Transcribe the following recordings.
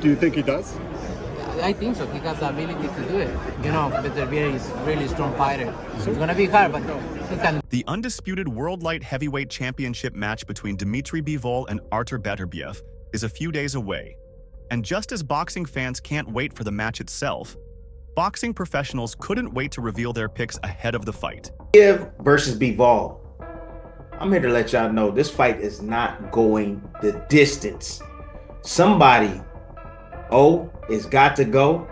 Do you think he does? I think so. He has the ability to do it. You know, Beterbiev is really strong fighter. It's going to be hard, but he can. The undisputed World Light Heavyweight Championship match between Dmitry Bivol and Artur Beterbiev is a few days away. And just as boxing fans can't wait for the match itself, boxing professionals couldn't wait to reveal their picks ahead of the fight. Beterbiev versus Bivol. I'm here to let y'all know this fight is not going the distance. Somebody is got to go,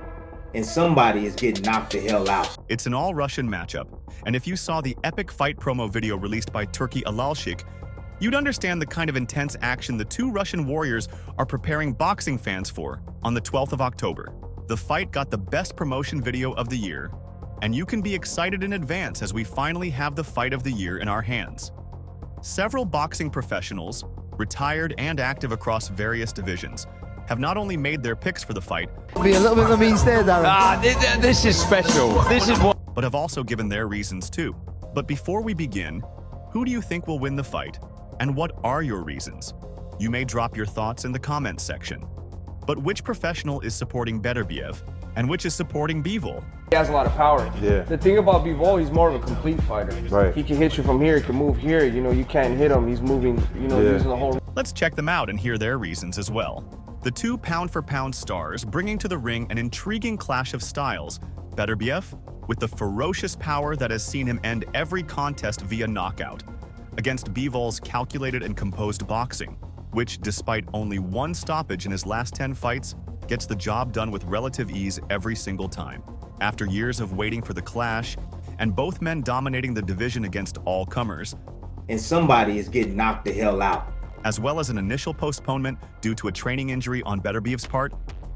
and somebody is getting knocked the hell out. It's an all-Russian matchup, and if you saw the epic fight promo video released by Turkey Alalshik, you'd understand the kind of intense action the two Russian warriors are preparing boxing fans for on the 12th of October. The fight got the best promotion video of the year, and you can be excited in advance as we finally have the fight of the year in our hands. Several boxing professionals, retired and active across various divisions, have not only made their picks for the fight, be a little bit of a mean stare, Darren. This is special. This is what. but have also given their reasons too. But before we begin, who do you think will win the fight, and what are your reasons? You may drop your thoughts in the comments section. But which professional is supporting Beterbiev, and which is supporting Bivol? He has a lot of power. Yeah. The thing about Bivol, he's more of a complete fighter. Right. He can hit you from here, he can move here, you know, you can't hit him. He's moving, you know, using the whole. Let's check them out and hear their reasons as well. The two pound-for-pound stars bringing to the ring an intriguing clash of styles. Beterbiev, with the ferocious power that has seen him end every contest via knockout, against Bivol's calculated and composed boxing, which, despite only one stoppage in his last 10 fights, gets the job done with relative ease every single time. After years of waiting for the clash, and both men dominating the division against all comers, And somebody is getting knocked the hell out. as well as an initial postponement due to a training injury on Beterbiev's part,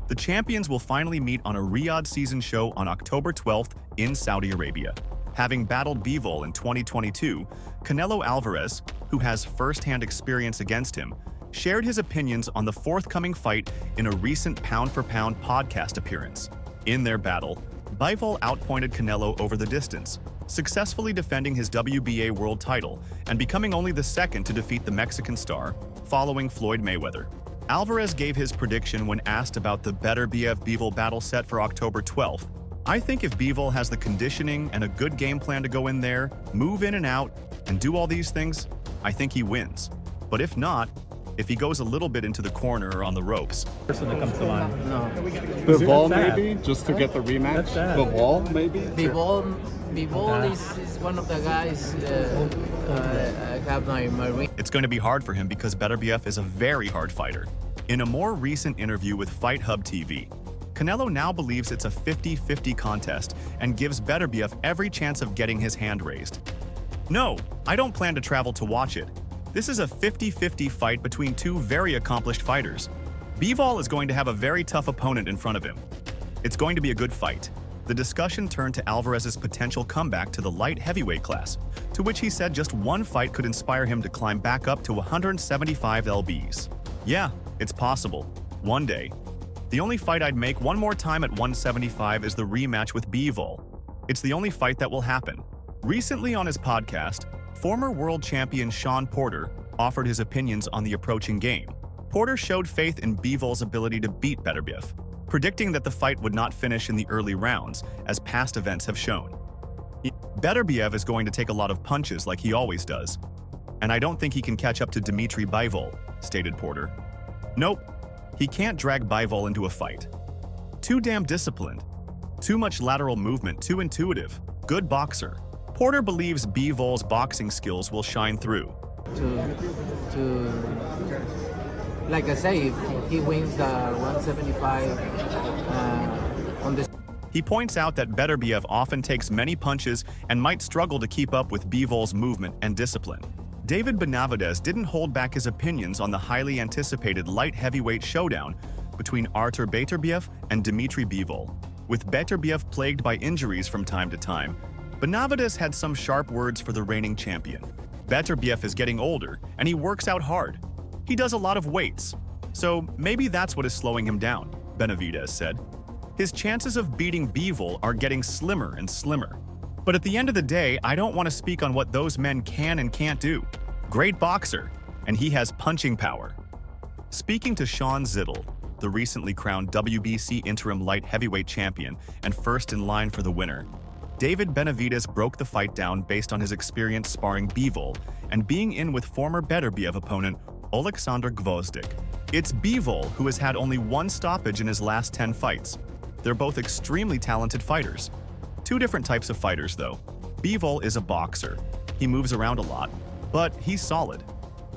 the champions will finally meet on a Riyadh season show on October 12th in Saudi Arabia. Having battled Bivol in 2022, Canelo Alvarez, who has first-hand experience against him, shared his opinions on the forthcoming fight in a recent pound-for-pound podcast appearance. In their battle, Bivol outpointed Canelo over the distance, successfully defending his WBA world title and becoming only the second to defeat the Mexican star, following Floyd Mayweather. Alvarez gave his prediction when asked about the Beterbiev-Bivol battle set for October 12th. "I think if Bivol has the conditioning and a good game plan to go in there, move in and out, and do all these things, I think he wins. But if not, if he goes a little bit into the corner or on the ropes." Person that comes to mind. No. Bivol maybe, just to get the rematch. Bivol maybe. Bivol is one of the guys I have my ring. It's going to be hard for him because Beterbiev is a very hard fighter. In a more recent interview with Fight Hub TV, Canelo now believes it's a 50-50 contest and gives Beterbiev every chance of getting his hand raised. "No, I don't plan to travel to watch it. This is a 50-50 fight between two very accomplished fighters. Bivol is going to have a very tough opponent in front of him. It's going to be a good fight." The discussion turned to Alvarez's potential comeback to the light heavyweight class, to which he said just one fight could inspire him to climb back up to 175 lbs. "Yeah, it's possible. One day. The only fight I'd make one more time at 175 is the rematch with Bivol. It's the only fight that will happen." Recently on his podcast, former world champion Shawn Porter offered his opinions on the approaching game. Porter showed faith in Bivol's ability to beat Beterbiev, predicting that the fight would not finish in the early rounds, as past events have shown. "Beterbiev is going to take a lot of punches like he always does, and I don't think he can catch up to Dmitry Bivol," stated Porter. "Nope, he can't drag Bivol into a fight. Too damn disciplined, too much lateral movement, too intuitive, good boxer." Porter believes Bivol's boxing skills will shine through. Like I say, if he wins the 175 on this. He points out that Beterbiev often takes many punches and might struggle to keep up with Bivol's movement and discipline. David Benavidez didn't hold back his opinions on the highly anticipated light heavyweight showdown between Artur Beterbiev and Dmitry Bivol. With Beterbiev plagued by injuries from time to time, Benavidez had some sharp words for the reigning champion. Beterbiev is getting older, and he works out hard. He does a lot of weights, so maybe that's what is slowing him down, Benavidez said. His chances of beating Bivol are getting slimmer and slimmer. But at the end of the day, I don't want to speak on what those men can and can't do. Great boxer, and he has punching power. Speaking to Sean Zittel, the recently crowned WBC interim light heavyweight champion and first in line for the winner. David Benavidez broke the fight down based on his experience sparring Bivol and being in with former Beterbiev opponent Oleksandr Gvozdyk. It's Bivol who has had only one stoppage in his last 10 fights. They're both extremely talented fighters. Two different types of fighters, though. Bivol is a boxer. He moves around a lot, but he's solid.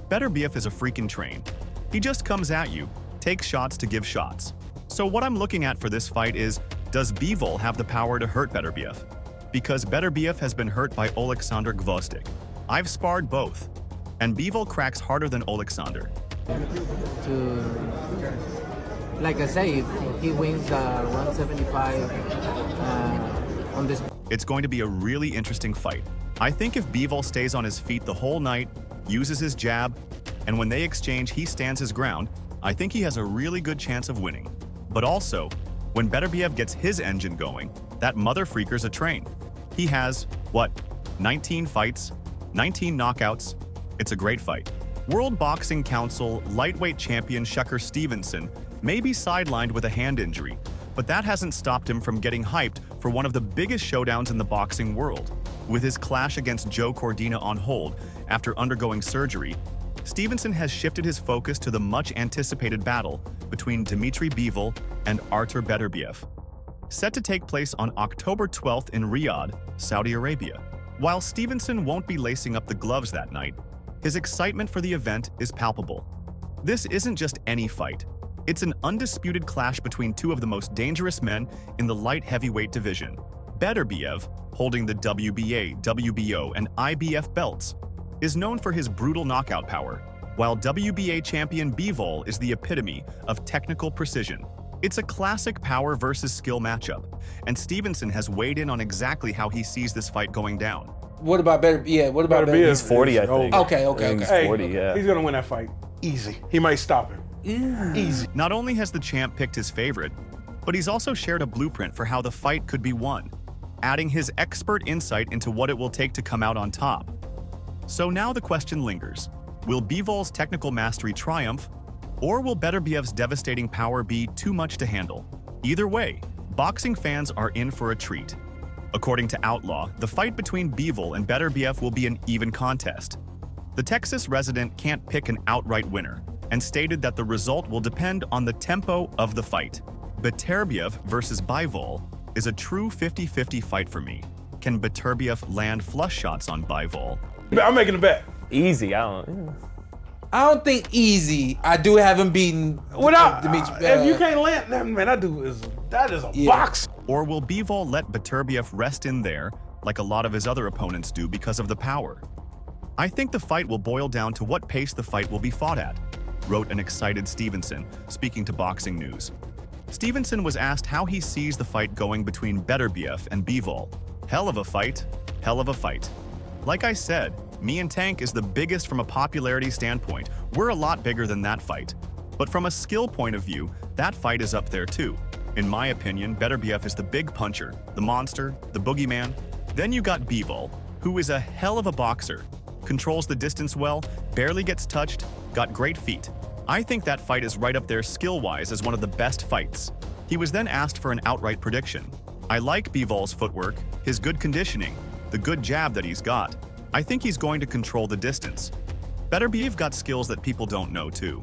Beterbiev is a freaking train. He just comes at you, takes shots to give shots. So what I'm looking at for this fight is, does Bivol have the power to hurt Beterbiev? Because Beterbiev has been hurt by Oleksandr Gvozdyk. I've sparred both, and Bivol cracks harder than Oleksandr. Like I say, if he wins 175 on this. It's going to be a really interesting fight. I think if Bivol stays on his feet the whole night, uses his jab, and when they exchange, he stands his ground, I think he has a really good chance of winning. But also, when Beterbiev gets his engine going, that mother freaker's a train. He has, 19 fights, 19 knockouts. It's a great fight. World Boxing Council lightweight champion Shakur Stevenson may be sidelined with a hand injury, but that hasn't stopped him from getting hyped for one of the biggest showdowns in the boxing world. With his clash against Joe Cordina on hold after undergoing surgery, Stevenson has shifted his focus to the much-anticipated battle between Dmitry Bivol and Artur Beterbiev, set to take place on October 12th in Riyadh, Saudi Arabia. While Stevenson won't be lacing up the gloves that night, his excitement for the event is palpable. This isn't just any fight. It's an undisputed clash between two of the most dangerous men in the light heavyweight division. Beterbiev, holding the WBA, WBO, and IBF belts, is known for his brutal knockout power, while WBA champion Bivol is the epitome of technical precision. It's a classic power versus skill matchup, and Stevenson has weighed in on exactly how he sees this fight going down. What about Beterbiev? Yeah, what about Beterbiev? He's 40, I think. Okay. He's 40, yeah. He's gonna win that fight. Easy. He might stop him. Easy. Not only has the champ picked his favorite, but he's also shared a blueprint for how the fight could be won, adding his expert insight into what it will take to come out on top. So now the question lingers. Will Bivol's technical mastery triumph, or will Beterbiev's devastating power be too much to handle? Either way, boxing fans are in for a treat. According to Outlaw, the fight between Bivol and Beterbiev will be an even contest. The Texas resident can't pick an outright winner, and stated that the result will depend on the tempo of the fight. Beterbiev versus Bivol is a true 50-50 fight for me. Can Beterbiev land flush shots on Bivol? I'm making a bet. Easy, I don't think easy. I do have him beaten. Without, Dmitry, if you can't land, man, that is a box. Or will Bivol let Beterbiev rest in there, like a lot of his other opponents do, because of the power? I think the fight will boil down to what pace the fight will be fought at, wrote an excited Stevenson, speaking to Boxing News. Stevenson was asked how he sees the fight going between Beterbiev and Bivol. Hell of a fight, hell of a fight. Like I said, me and Tank is the biggest from a popularity standpoint. We're a lot bigger than that fight. But from a skill point of view, that fight is up there too. In my opinion, Beterbiev is the big puncher, the monster, the boogeyman. Then you got Bivol, who is a hell of a boxer, controls the distance well, barely gets touched, got great feet. I think that fight is right up there skill-wise as one of the best fights. He was then asked for an outright prediction. I like Bivol's footwork, his good conditioning, the good jab that he's got. I think he's going to control the distance. Beterbiev got skills that people don't know too.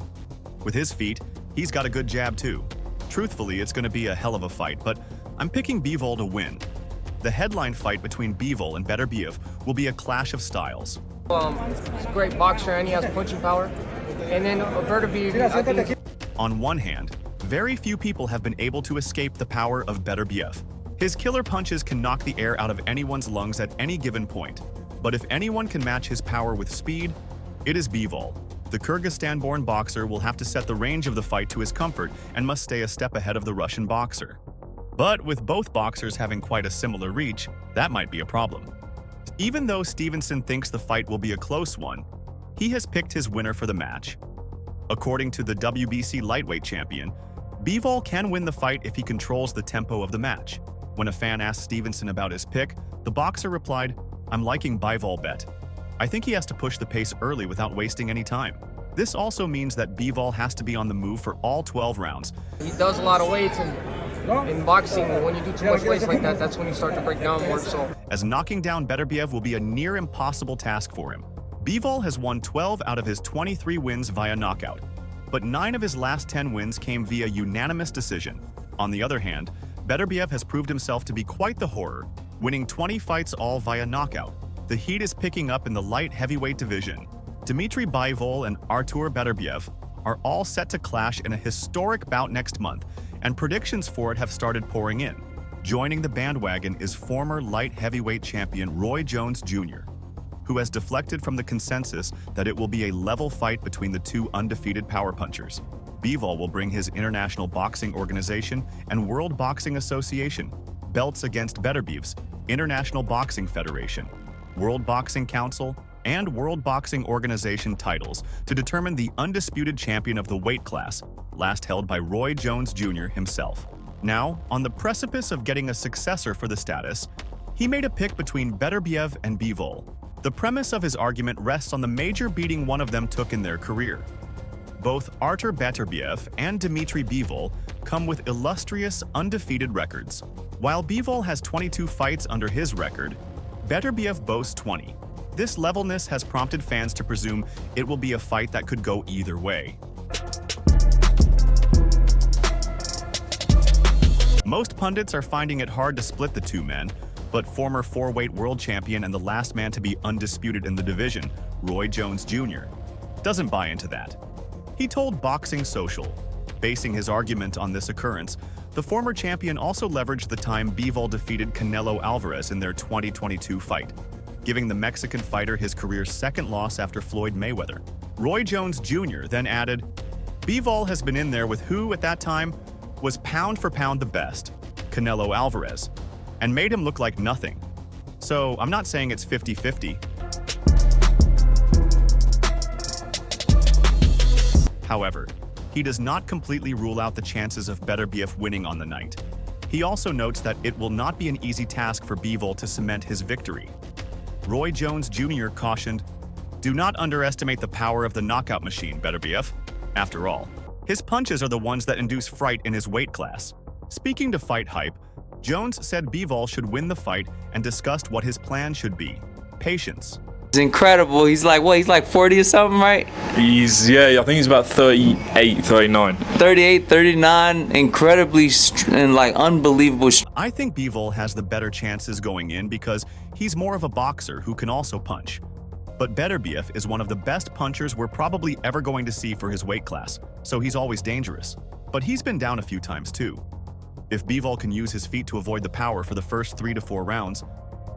With his feet, he's got a good jab too. Truthfully, it's going to be a hell of a fight, but I'm picking Bivol to win. The headline fight between Bivol and Beterbiev will be a clash of styles. He's a great boxer and he has punching power. And then Beterbiev, On one hand, very few people have been able to escape the power of Beterbiev. His killer punches can knock the air out of anyone's lungs at any given point. But if anyone can match his power with speed, it is Bivol. The Kyrgyzstan-born boxer will have to set the range of the fight to his comfort and must stay a step ahead of the Russian boxer. But with both boxers having quite a similar reach, that might be a problem. Even though Stevenson thinks the fight will be a close one, he has picked his winner for the match. According to the WBC lightweight champion, Bivol can win the fight if he controls the tempo of the match. When a fan asked Stevenson about his pick, the boxer replied, "I'm liking Bivol bet. I think he has to push the pace early without wasting any time." This also means that Bivol has to be on the move for all 12 rounds. He does a lot of weights, and in boxing, when you do too much weights like that, that's when you start to break down more. So, as knocking down Beterbiev will be a near impossible task for him. Bivol has won 12 out of his 23 wins via knockout, but 9 of his last 10 wins came via unanimous decision. On the other hand, Beterbiev has proved himself to be quite the horror, winning 20 fights all via knockout. The heat is picking up in the light heavyweight division. Dmitry Bivol and Artur Beterbiev are all set to clash in a historic bout next month, and predictions for it have started pouring in. Joining the bandwagon is former light heavyweight champion Roy Jones Jr., who has deflected from the consensus that it will be a level fight between the two undefeated power punchers. Bivol will bring his International Boxing Organization and World Boxing Association belts against Beterbiev's International Boxing Federation, World Boxing Council, and World Boxing Organization titles to determine the undisputed champion of the weight class, last held by Roy Jones Jr. himself. Now, on the precipice of getting a successor for the status, he made a pick between Beterbiev and Bivol. The premise of his argument rests on the major beating one of them took in their career. Both Artur Beterbiev and Dmitry Bivol come with illustrious, undefeated records. While Bivol has 22 fights under his record, Beterbiev boasts 20. This levelness has prompted fans to presume it will be a fight that could go either way. Most pundits are finding it hard to split the two men, but former four-weight world champion and the last man to be undisputed in the division, Roy Jones Jr., doesn't buy into that. He told Boxing Social, basing his argument on this occurrence, the former champion also leveraged the time Bivol defeated Canelo Alvarez in their 2022 fight, giving the Mexican fighter his career's second loss after Floyd Mayweather. Roy Jones Jr. then added, Bivol has been in there with who at that time was pound for pound the best, Canelo Alvarez, and made him look like nothing. So I'm not saying it's 50-50. However, he does not completely rule out the chances of Beterbiev winning on the night. He also notes that it will not be an easy task for Bivol to cement his victory. Roy Jones Jr. cautioned, do not underestimate the power of the knockout machine, Beterbiev. After all, his punches are the ones that induce fright in his weight class. Speaking to Fight Hype, Jones said Bivol should win the fight and discussed what his plan should be. Patience. It's incredible. He's like, what? He's like 40 or something, right? Yeah, I think he's about 38, 39. 38, 39, incredibly and like unbelievable. I think Bivol has the better chances going in because he's more of a boxer who can also punch. But Beterbiev is one of the best punchers we're probably ever going to see for his weight class, so he's always dangerous. But he's been down a few times too. If Bivol can use his feet to avoid the power for the first 3 to 4 rounds,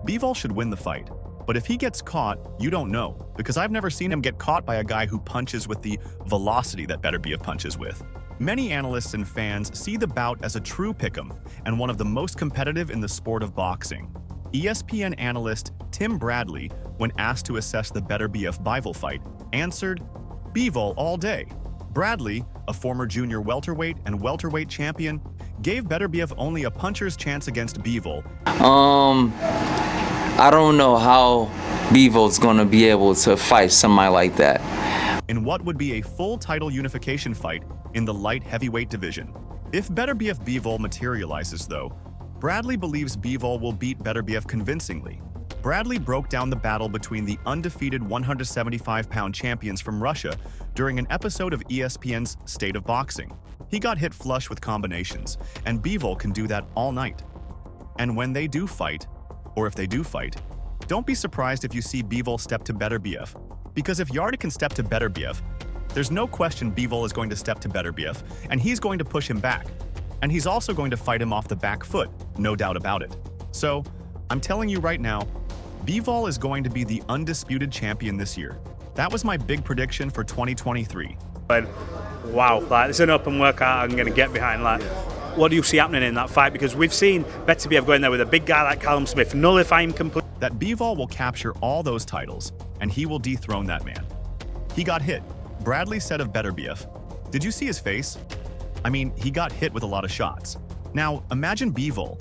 Bivol should win the fight. But if he gets caught, you don't know, because I've never seen him get caught by a guy who punches with the velocity that Beterbiev punches with. Many analysts and fans see the bout as a true pick'em and one of the most competitive in the sport of boxing. ESPN analyst Tim Bradley, when asked to assess the Beterbiev-Bivol fight, answered, Bivol all day. Bradley, a former junior welterweight and welterweight champion, gave Beterbiev only a puncher's chance against Bivol. I don't know how Bivol's gonna be able to fight somebody like that. In what would be a full title unification fight in the light heavyweight division. If Beterbiev-Bivol materializes though, Bradley believes Bivol will beat Beterbiev convincingly. Bradley broke down the battle between the undefeated 175-pound champions from Russia during an episode of ESPN's State of Boxing. He got hit flush with combinations, and Bivol can do that all night. And when they do fight, or if they do fight, don't be surprised if you see Bivol step to Beterbiev. Because if Yarde can step to Beterbiev, there's no question Bivol is going to step to Beterbiev, and he's going to push him back. And he's also going to fight him off the back foot, no doubt about it. So, I'm telling you right now, Bivol is going to be the undisputed champion this year. That was my big prediction for 2023. Wow, like, it's an open workout I'm going to get behind. Like, what do you see happening in that fight? Because we've seen Beterbiev go in there with a big guy like Callum Smith, nullify him completely. That Bivol will capture all those titles, and he will dethrone that man. He got hit. Bradley said of Beterbiev, did you see his face? I mean, he got hit with a lot of shots. Now, imagine Bivol,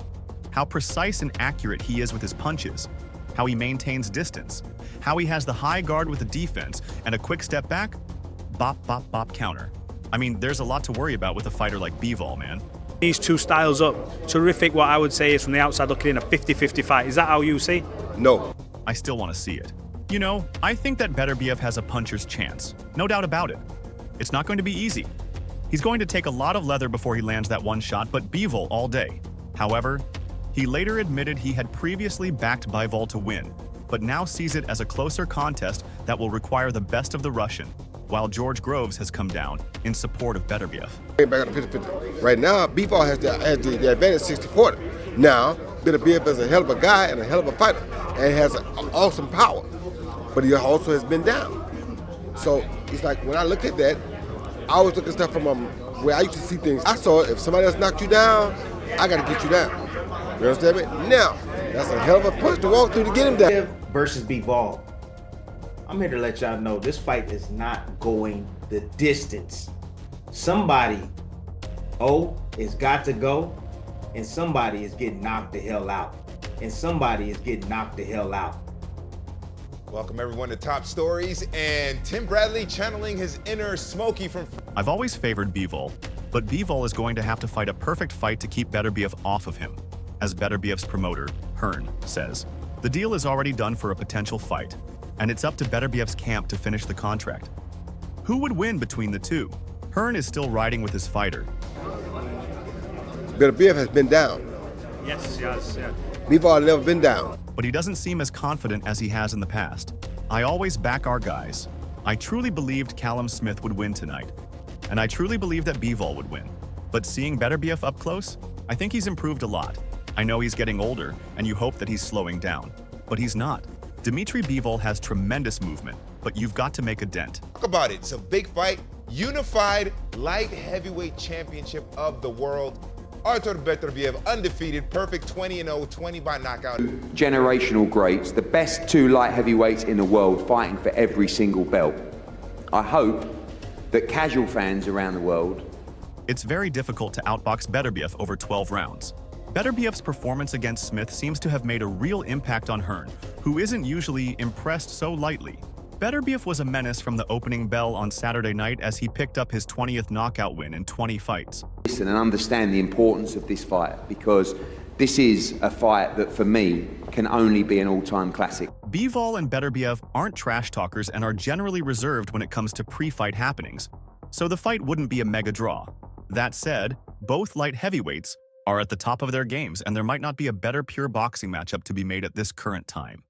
how precise and accurate he is with his punches, how he maintains distance, how he has the high guard with the defense and a quick step back. bop, bop, bop counter. I mean, there's a lot to worry about with a fighter like Bivol, man. These two styles up. Terrific, what I would say is from the outside looking in, a 50-50 fight. Is that how you see? No. I still want to see it. You know, I think that Beterbiev has a puncher's chance. No doubt about it. It's not going to be easy. He's going to take a lot of leather before he lands that one shot, but Bivol all day. However, he later admitted he had previously backed Bivol to win, but now sees it as a closer contest that will require the best of the Russian, while George Groves has come down in support of Beterbiev. Back on the 50-50. Right now, Bivol has the advantage 60-40. Now, Beterbiev is a hell of a guy and a hell of a fighter, and has an awesome power, but he also has been down. So it's like when I look at that, I always look at stuff from where I used to see things. I saw if somebody else knocked you down, I got to get you down. You understand me? Now, that's a hell of a punch to walk through to get him down. Versus Bivol. I'm here to let y'all know this fight is not going the distance. Somebody, is got to go, and somebody is getting knocked the hell out. And somebody is getting knocked the hell out. Welcome everyone to Top Stories, and Tim Bradley channeling his inner Smokey from... I've always favored Bivol, but Bivol is going to have to fight a perfect fight to keep Beterbiev off of him. As Beterbiev's promoter, Hearn, says, the deal is already done for a potential fight, and it's up to Beterbiev's camp to finish the contract. Who would win between the two? Hearn is still riding with his fighter. Beterbiev has been down. Yes, he has, yeah. Bivol has never been down. But he doesn't seem as confident as he has in the past. I always back our guys. I truly believed Callum Smith would win tonight, and I truly believe that Bivol would win. But seeing Beterbiev up close, I think he's improved a lot. I know he's getting older, and you hope that he's slowing down, but he's not. Dmitry Bivol has tremendous movement, but you've got to make a dent. Talk about it. It's a big fight. Unified light heavyweight championship of the world. Artur Beterbiev, undefeated, perfect 20-0, 20 by knockout. Generational greats, the best two light heavyweights in the world fighting for every single belt. I hope that casual fans around the world... It's very difficult to outbox Beterbiev over 12 rounds. Beterbiev's performance against Smith seems to have made a real impact on Hearn, who isn't usually impressed so lightly. Beterbiev was a menace from the opening bell on Saturday night as he picked up his 20th knockout win in 20 fights. Listen and understand the importance of this fight, because this is a fight that, for me, can only be an all-time classic. Bivol and Beterbiev aren't trash talkers and are generally reserved when it comes to pre-fight happenings, so the fight wouldn't be a mega draw. That said, both light heavyweights are at the top of their games, and there might not be a better pure boxing matchup to be made at this current time.